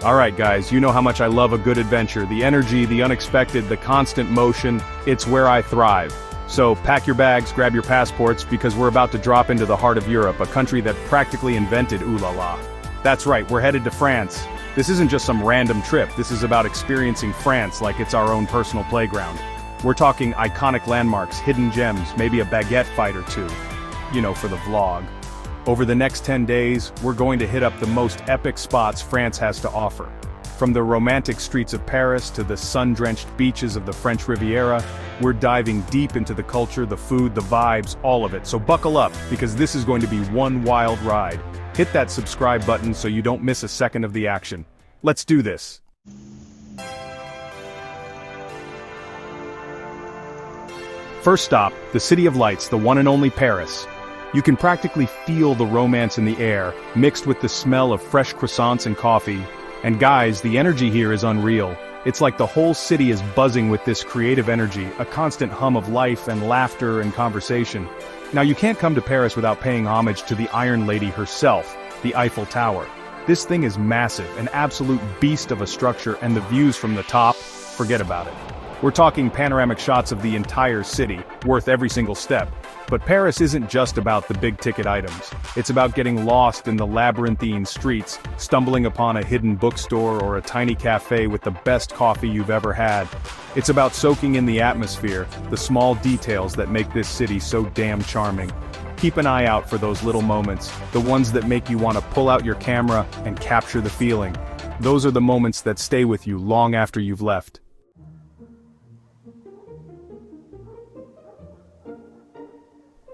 Alright guys, you know how much I love a good adventure, the energy, the unexpected, the constant motion, it's where I thrive. So pack your bags, grab your passports, because we're about to drop into the heart of Europe, a country that practically invented ooh la la. That's right, we're headed to France. This isn't just some random trip, this is about experiencing France like it's our own personal playground. We're talking iconic landmarks, hidden gems, maybe a baguette fight or two. You know, for the vlog. Over the next 10 days, we're going to hit up the most epic spots France has to offer. From the romantic streets of Paris to the sun-drenched beaches of the French Riviera, we're diving deep into the culture, the food, the vibes, all of it. So buckle up, because this is going to be one wild ride. Hit that subscribe button so you don't miss a second of the action. Let's do this. First stop, the City of Lights, the one and only Paris. You can practically feel the romance in the air, mixed with the smell of fresh croissants and coffee. And guys, the energy here is unreal. It's like the whole city is buzzing with this creative energy, a constant hum of life and laughter and conversation. Now you can't come to Paris without paying homage to the Iron Lady herself, the Eiffel Tower. This thing is massive, an absolute beast of a structure, and the views from the top, forget about it. We're talking panoramic shots of the entire city, worth every single step. But Paris isn't just about the big-ticket items. It's about getting lost in the labyrinthine streets, stumbling upon a hidden bookstore or a tiny cafe with the best coffee you've ever had. It's about soaking in the atmosphere, the small details that make this city so damn charming. Keep an eye out for those little moments, the ones that make you want to pull out your camera and capture the feeling. Those are the moments that stay with you long after you've left.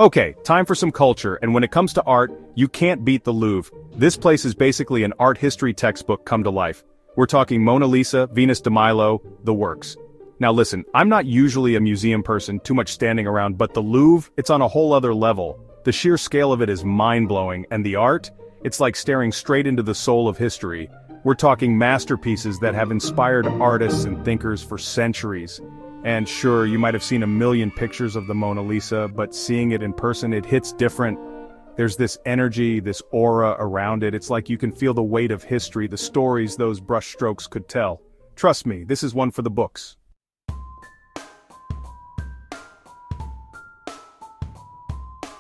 Okay, time for some culture, and when it comes to art, you can't beat the Louvre. This place is basically an art history textbook come to life. We're talking Mona Lisa, Venus de Milo, the works. Now listen, I'm not usually a museum person, too much standing around, but the Louvre, it's on a whole other level. The sheer scale of it is mind-blowing, and the art? It's like staring straight into the soul of history. We're talking masterpieces that have inspired artists and thinkers for centuries. And sure, you might have seen a million pictures of the Mona Lisa, but seeing it in person, it hits different. There's this energy, this aura around it. It's like you can feel the weight of history, the stories those brushstrokes could tell. Trust me, this is one for the books.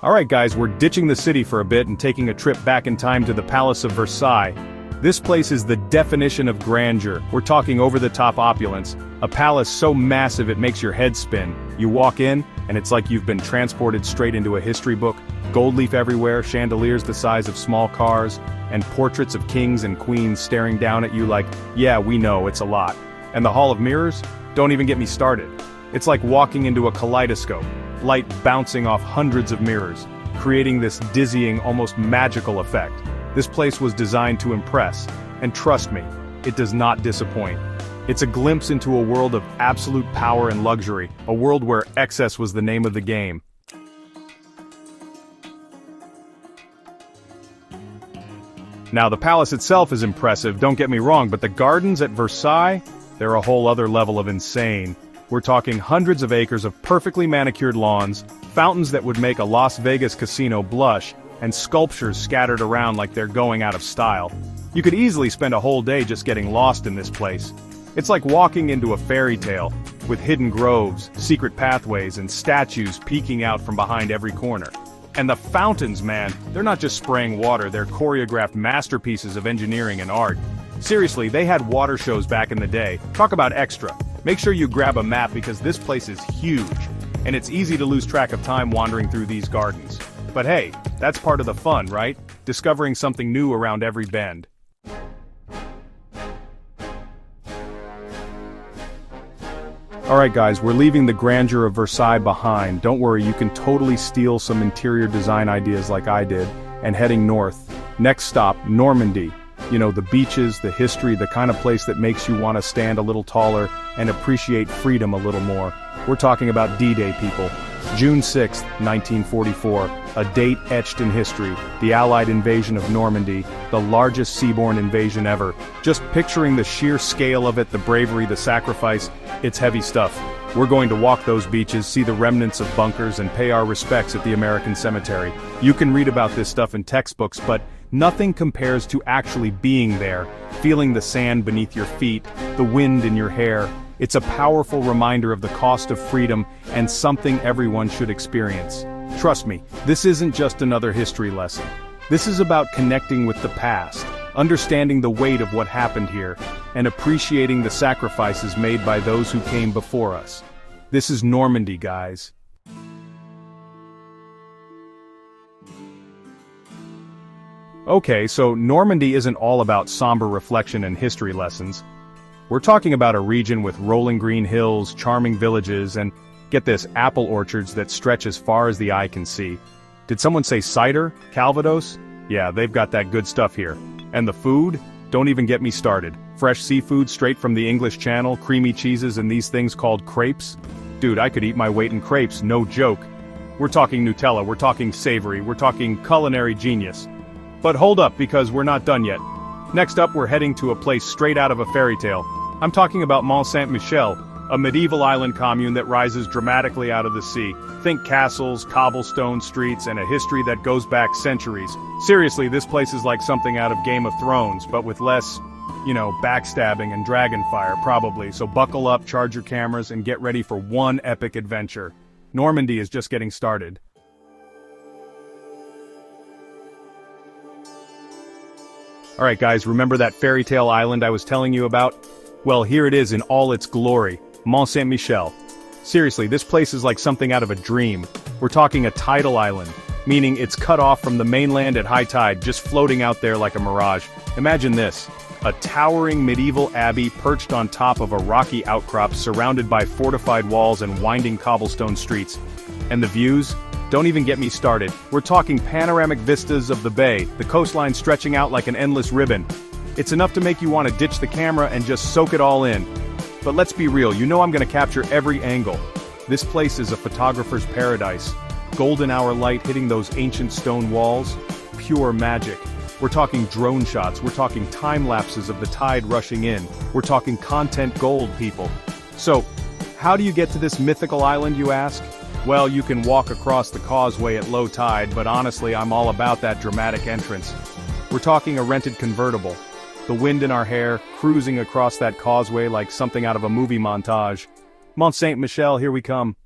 Alright guys, we're ditching the city for a bit and taking a trip back in time to the Palace of Versailles. This place is the definition of grandeur. We're talking over-the-top opulence. A palace so massive it makes your head spin. You walk in, and it's like you've been transported straight into a history book. Gold leaf everywhere, chandeliers the size of small cars, and portraits of kings and queens staring down at you like, yeah, we know, it's a lot. And the Hall of Mirrors? Don't even get me started. It's like walking into a kaleidoscope, light bouncing off hundreds of mirrors, creating this dizzying, almost magical effect. This place was designed to impress, and trust me, it does not disappoint. It's a glimpse into a world of absolute power and luxury, a world where excess was the name of the game. Now the palace itself is impressive, don't get me wrong, but the gardens at Versailles, they're a whole other level of insane. We're talking hundreds of acres of perfectly manicured lawns, fountains that would make a Las Vegas casino blush, and sculptures scattered around like they're going out of style. You could easily spend a whole day just getting lost in this place. It's like walking into a fairy tale, with hidden groves, secret pathways, and statues peeking out from behind every corner. And the fountains, man, they're not just spraying water, they're choreographed masterpieces of engineering and art. Seriously, they had water shows back in the day. Talk about extra. Make sure you grab a map because this place is huge, and it's easy to lose track of time wandering through these gardens. But hey, that's part of the fun, right? Discovering something new around every bend. Alright guys, we're leaving the grandeur of Versailles behind. Don't worry, you can totally steal some interior design ideas like I did, and heading north. Next stop, Normandy. You know, the beaches, the history, the kind of place that makes you want to stand a little taller and appreciate freedom a little more. We're talking about D-Day, people. June 6, 1944, a date etched in history, the Allied invasion of Normandy, the largest seaborne invasion ever. Just picturing the sheer scale of it, the bravery, the sacrifice, it's heavy stuff. We're going to walk those beaches, see the remnants of bunkers, and pay our respects at the American cemetery. You can read about this stuff in textbooks, but Nothing compares to actually being there, feeling the sand beneath your feet, the wind in your hair. It's a powerful reminder of the cost of freedom and something everyone should experience. Trust me, this isn't just another history lesson. This is about connecting with the past, understanding the weight of what happened here, and appreciating the sacrifices made by those who came before us. This is Normandy, guys. Okay, so Normandy isn't all about somber reflection and history lessons. We're talking about a region with rolling green hills, charming villages, and, get this, apple orchards that stretch as far as the eye can see. Did someone say cider? Calvados? Yeah, they've got that good stuff here. And the food? Don't even get me started. Fresh seafood straight from the English Channel, creamy cheeses, and these things called crepes? Dude, I could eat my weight in crepes, no joke. We're talking Nutella, we're talking savory, we're talking culinary genius. But hold up, because we're not done yet. Next up, we're heading to a place straight out of a fairy tale. I'm talking about Mont Saint-Michel, a medieval island commune that rises dramatically out of the sea. Think castles, cobblestone streets, and a history that goes back centuries. Seriously, this place is like something out of Game of Thrones, but with less, backstabbing and dragonfire, probably. So buckle up, charge your cameras, and get ready for one epic adventure. Normandy is just getting started. Alright guys, remember that fairy tale island I was telling you about? Well, here it is in all its glory, Mont Saint-Michel. Seriously, this place is like something out of a dream. We're talking a tidal island, meaning it's cut off from the mainland at high tide, just floating out there like a mirage. Imagine this, a towering medieval abbey perched on top of a rocky outcrop surrounded by fortified walls and winding cobblestone streets. And the views? Don't even get me started. We're talking panoramic vistas of the bay, the coastline stretching out like an endless ribbon. It's enough to make you want to ditch the camera and just soak it all in. But let's be real, I'm gonna capture every angle. This place is a photographer's paradise. Golden hour light hitting those ancient stone walls. Pure magic. We're talking drone shots, we're talking time lapses of the tide rushing in. We're talking content gold, people. So, how do you get to this mythical island, you ask? Well, you can walk across the causeway at low tide, but honestly, I'm all about that dramatic entrance. We're talking a rented convertible. The wind in our hair, cruising across that causeway like something out of a movie montage. Mont Saint-Michel, here we come.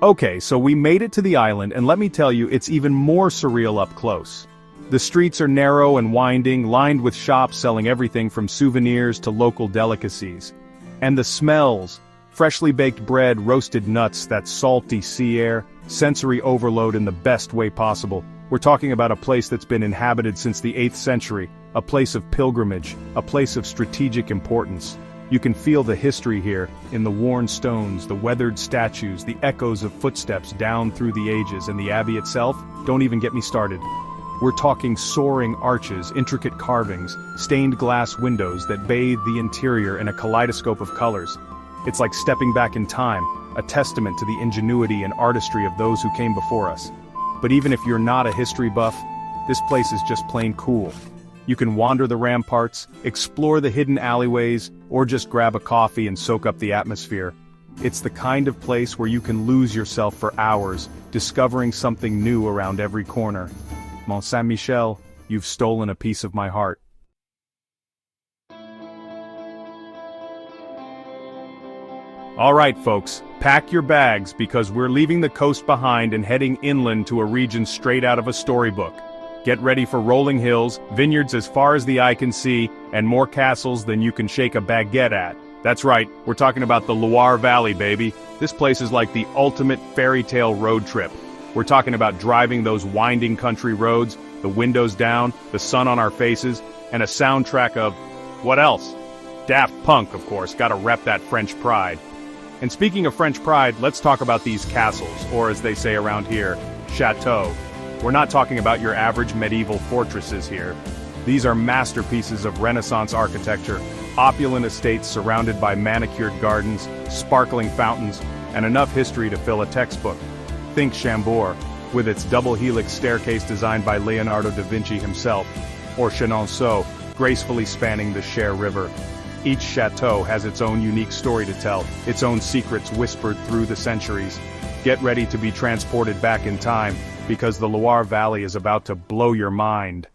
Okay, so we made it to the island, and let me tell you, it's even more surreal up close. The streets are narrow and winding, lined with shops selling everything from souvenirs to local delicacies. And the smells, freshly baked bread, roasted nuts, that salty sea air, sensory overload in the best way possible. We're talking about a place that's been inhabited since the 8th century, a place of pilgrimage, a place of strategic importance. You can feel the history here, in the worn stones, the weathered statues, the echoes of footsteps down through the ages, and the abbey itself, don't even get me started. We're talking soaring arches, intricate carvings, stained glass windows that bathe the interior in a kaleidoscope of colors. It's like stepping back in time, a testament to the ingenuity and artistry of those who came before us. But even if you're not a history buff, this place is just plain cool. You can wander the ramparts, explore the hidden alleyways, or just grab a coffee and soak up the atmosphere. It's the kind of place where you can lose yourself for hours, discovering something new around every corner. Mont Saint-Michel, you've stolen a piece of my heart. Alright folks, pack your bags because we're leaving the coast behind and heading inland to a region straight out of a storybook. Get ready for rolling hills, vineyards as far as the eye can see, and more castles than you can shake a baguette at. That's right, we're talking about the Loire Valley, baby. This place is like the ultimate fairy tale road trip. We're talking about driving those winding country roads, the windows down, the sun on our faces, and a soundtrack of, what else? Daft Punk, of course, gotta rep that French pride. And speaking of French pride, let's talk about these castles, or as they say around here, chateaux. We're not talking about your average medieval fortresses here. These are masterpieces of Renaissance architecture, opulent estates surrounded by manicured gardens, sparkling fountains, and enough history to fill a textbook. Think Chambord, with its double helix staircase designed by Leonardo da Vinci himself, or Chenonceau, gracefully spanning the Cher River. Each chateau has its own unique story to tell, its own secrets whispered through the centuries. get ready to be transported back in time, because the Loire Valley is about to blow your mind.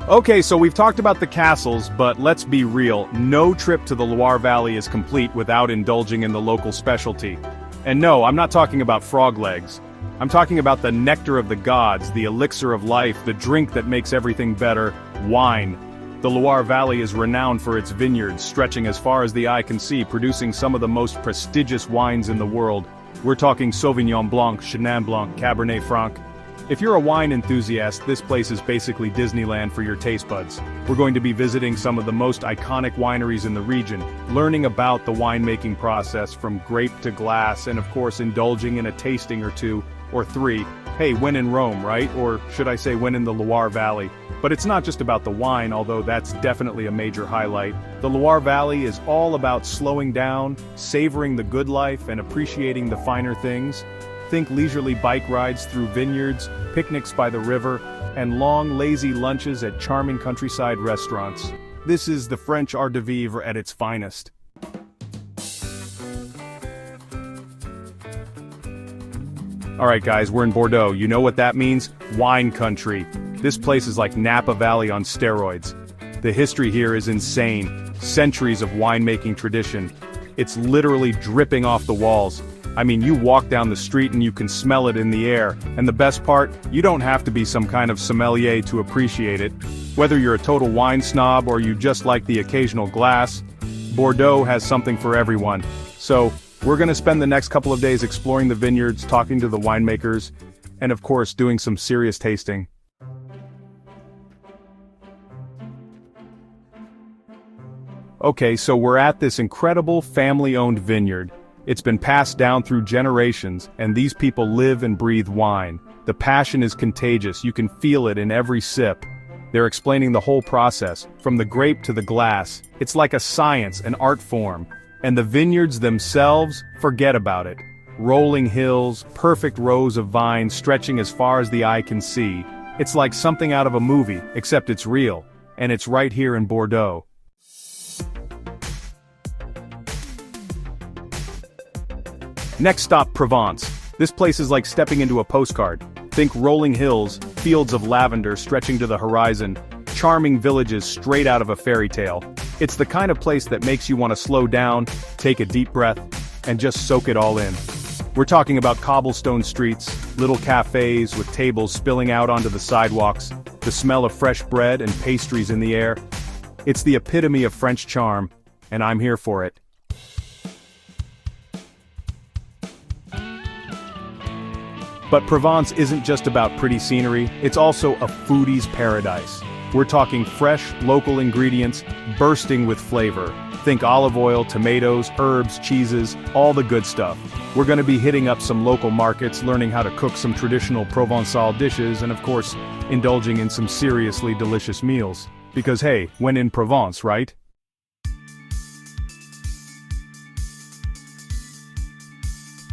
Okay, so we've talked about the castles, but let's be real, no trip to the Loire Valley is complete without indulging in the local specialty. And no, I'm not talking about frog legs. I'm talking about the nectar of the gods, the elixir of life, the drink that makes everything better, wine. The Loire Valley is renowned for its vineyards, stretching as far as the eye can see, producing some of the most prestigious wines in the world. We're talking Sauvignon Blanc, Chenin Blanc, Cabernet Franc. If you're a wine enthusiast, this place is basically Disneyland for your taste buds. We're going to be visiting some of the most iconic wineries in the region, learning about the winemaking process from grape to glass, and of course indulging in a tasting or two, or three. Hey, when in Rome, right? Or should I say when in the Loire Valley? But it's not just about the wine, although that's definitely a major highlight. The Loire Valley is all about slowing down, savoring the good life, and appreciating the finer things. Think leisurely bike rides through vineyards, picnics by the river, and long, lazy lunches at charming countryside restaurants. This is the French art de vivre at its finest. Alright guys, we're in Bordeaux. You know what that means? Wine country. This place is like Napa Valley on steroids. The history here is insane. Centuries of winemaking tradition. It's literally dripping off the walls. I mean, you walk down the street and you can smell it in the air. And the best part, you don't have to be some kind of sommelier to appreciate it. Whether you're a total wine snob or you just like the occasional glass, Bordeaux has something for everyone. So, we're gonna spend the next couple of days exploring the vineyards, talking to the winemakers, and of course doing some serious tasting. Okay, so we're at this incredible family-owned vineyard. It's been passed down through generations, and these people live and breathe wine. The passion is contagious, you can feel it in every sip. They're explaining the whole process, from the grape to the glass. It's like a science, an art form. And the vineyards themselves, forget about it. Rolling hills, perfect rows of vines stretching as far as the eye can see. It's like something out of a movie, except it's real. And it's right here in Bordeaux. Next stop, Provence. This place is like stepping into a postcard. Think rolling hills, fields of lavender stretching to the horizon, charming villages straight out of a fairy tale. It's the kind of place that makes you want to slow down, take a deep breath, and just soak it all in. We're talking about cobblestone streets, little cafes with tables spilling out onto the sidewalks, the smell of fresh bread and pastries in the air. It's the epitome of French charm, and I'm here for it. But Provence isn't just about pretty scenery, it's also a foodie's paradise. We're talking fresh, local ingredients, bursting with flavor. Think olive oil, tomatoes, herbs, cheeses, all the good stuff. We're gonna be hitting up some local markets, learning how to cook some traditional Provençal dishes, and of course, indulging in some seriously delicious meals. Because hey, when in Provence, right?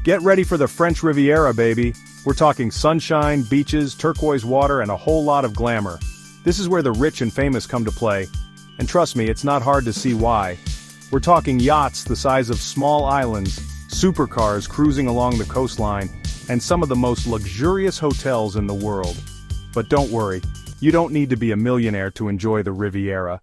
Get ready for the French Riviera, baby. We're talking sunshine, beaches, turquoise water, and a whole lot of glamour. This is where the rich and famous come to play. And trust me, it's not hard to see why. We're talking yachts the size of small islands, supercars cruising along the coastline, and some of the most luxurious hotels in the world. But don't worry, you don't need to be a millionaire to enjoy the Riviera.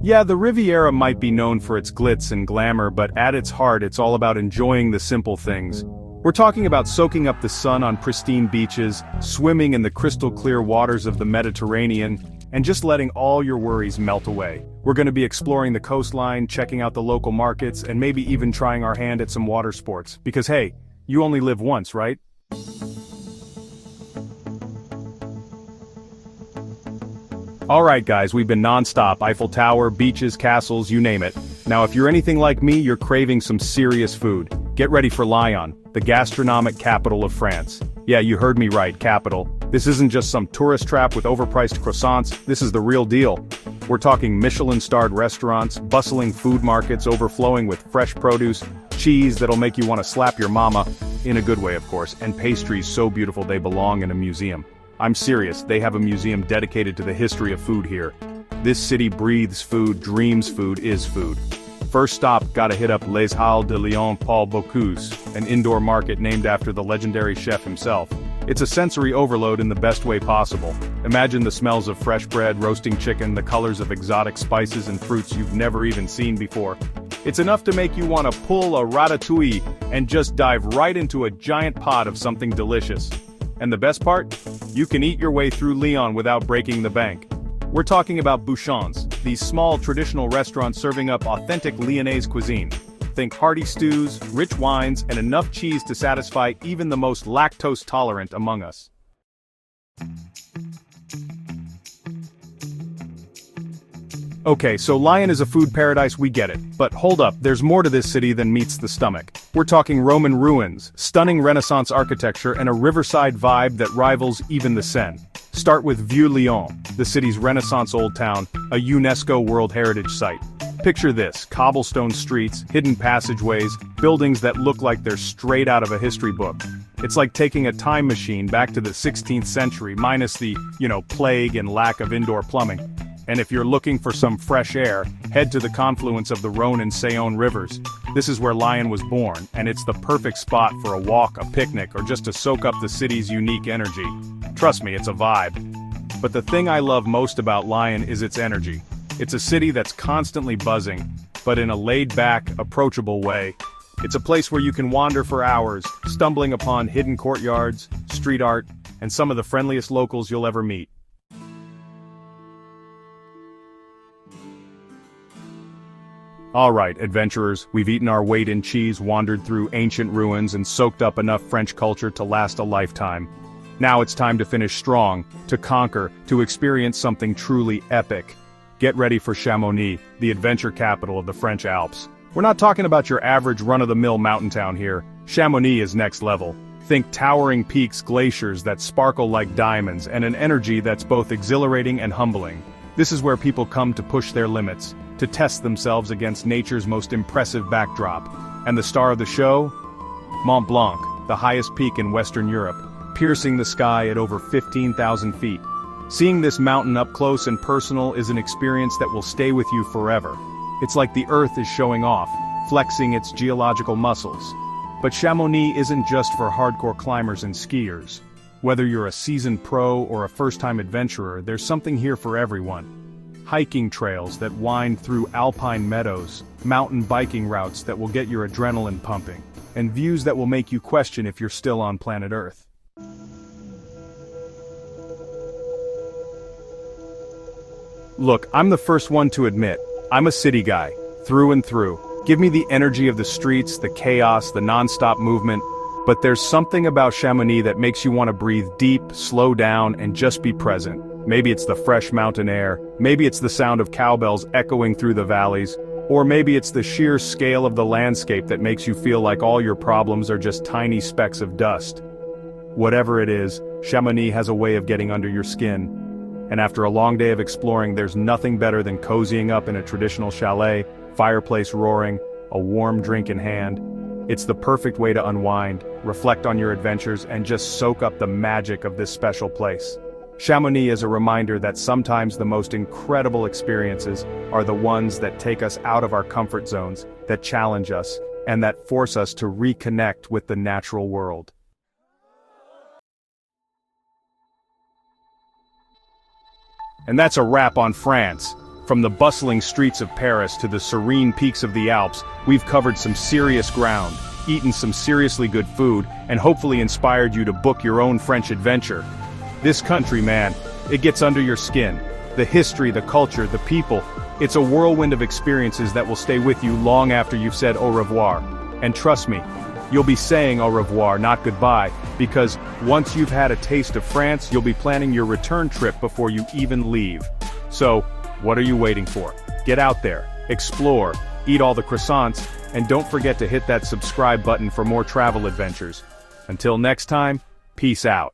Yeah, the Riviera might be known for its glitz and glamour, but at its heart it's all about enjoying the simple things. We're talking about soaking up the sun on pristine beaches, swimming in the crystal-clear waters of the Mediterranean, and just letting all your worries melt away. We're going to be exploring the coastline, checking out the local markets, and maybe even trying our hand at some water sports. Because hey, you only live once, right? Alright guys, we've been non-stop, Eiffel Tower, beaches, castles, you name it. Now if you're anything like me, you're craving some serious food. Get ready for Lyon, the gastronomic capital of France. Yeah, you heard me right, capital. This isn't just some tourist trap with overpriced croissants, this is the real deal. We're talking Michelin-starred restaurants, bustling food markets overflowing with fresh produce, cheese that'll make you want to slap your mama, in a good way of course, and pastries so beautiful they belong in a museum. I'm serious, they have a museum dedicated to the history of food here. This city breathes food, dreams food, is food. First stop, gotta hit up Les Halles de Lyon Paul Bocuse, an indoor market named after the legendary chef himself. It's a sensory overload in the best way possible. Imagine the smells of fresh bread, roasting chicken, the colors of exotic spices and fruits you've never even seen before. It's enough to make you want to pull a ratatouille and just dive right into a giant pot of something delicious. And the best part? You can eat your way through Lyon without breaking the bank. We're talking about bouchons, these small traditional restaurants serving up authentic Lyonnaise cuisine. Think hearty stews, rich wines, and enough cheese to satisfy even the most lactose-tolerant among us. Okay, so Lyon is a food paradise, we get it. But hold up, there's more to this city than meets the stomach. We're talking Roman ruins, stunning Renaissance architecture, and a riverside vibe that rivals even the Seine. Start with Vieux-Lyon, the city's Renaissance old town, a UNESCO World Heritage Site. Picture this, cobblestone streets, hidden passageways, buildings that look like they're straight out of a history book. It's like taking a time machine back to the 16th century, minus the, plague and lack of indoor plumbing. And if you're looking for some fresh air, head to the confluence of the Rhône and Saône rivers. This is where Lyon was born, and it's the perfect spot for a walk, a picnic, or just to soak up the city's unique energy. Trust me, it's a vibe. But the thing I love most about Lyon is its energy. It's a city that's constantly buzzing, but in a laid-back, approachable way. It's a place where you can wander for hours, stumbling upon hidden courtyards, street art, and some of the friendliest locals you'll ever meet. Alright, adventurers, we've eaten our weight in cheese, wandered through ancient ruins, and soaked up enough French culture to last a lifetime. Now it's time to finish strong, to conquer, to experience something truly epic. Get ready for Chamonix, the adventure capital of the French Alps. We're not talking about your average run-of-the-mill mountain town here. Chamonix is next level. Think towering peaks, glaciers that sparkle like diamonds, and an energy that's both exhilarating and humbling. This is where people come to push their limits, to test themselves against nature's most impressive backdrop. And the star of the show? Mont Blanc, the highest peak in Western Europe, piercing the sky at over 15,000 feet. Seeing this mountain up close and personal is an experience that will stay with you forever. It's like the earth is showing off, flexing its geological muscles. But Chamonix isn't just for hardcore climbers and skiers. Whether you're a seasoned pro or a first-time adventurer, there's something here for everyone. Hiking trails that wind through alpine meadows, mountain biking routes that will get your adrenaline pumping, and views that will make you question if you're still on planet Earth. Look, I'm the first one to admit, I'm a city guy, through and through. Give me the energy of the streets, the chaos, the non-stop movement. But there's something about Chamonix that makes you want to breathe deep, slow down, and just be present. Maybe it's the fresh mountain air, maybe it's the sound of cowbells echoing through the valleys, or maybe it's the sheer scale of the landscape that makes you feel like all your problems are just tiny specks of dust. Whatever it is, Chamonix has a way of getting under your skin. And after a long day of exploring, there's nothing better than cozying up in a traditional chalet, fireplace roaring, a warm drink in hand. It's the perfect way to unwind, reflect on your adventures, and just soak up the magic of this special place. Chamonix is a reminder that sometimes the most incredible experiences are the ones that take us out of our comfort zones, that challenge us, and that force us to reconnect with the natural world. And that's a wrap on France. From the bustling streets of Paris to the serene peaks of the Alps, we've covered some serious ground, eaten some seriously good food, and hopefully inspired you to book your own French adventure. This country, man, it gets under your skin. The history, the culture, the people, it's a whirlwind of experiences that will stay with you long after you've said au revoir. And trust me, you'll be saying au revoir, not goodbye, because once you've had a taste of France, you'll be planning your return trip before you even leave. So, what are you waiting for? Get out there, explore, eat all the croissants, and don't forget to hit that subscribe button for more travel adventures. Until next time, peace out.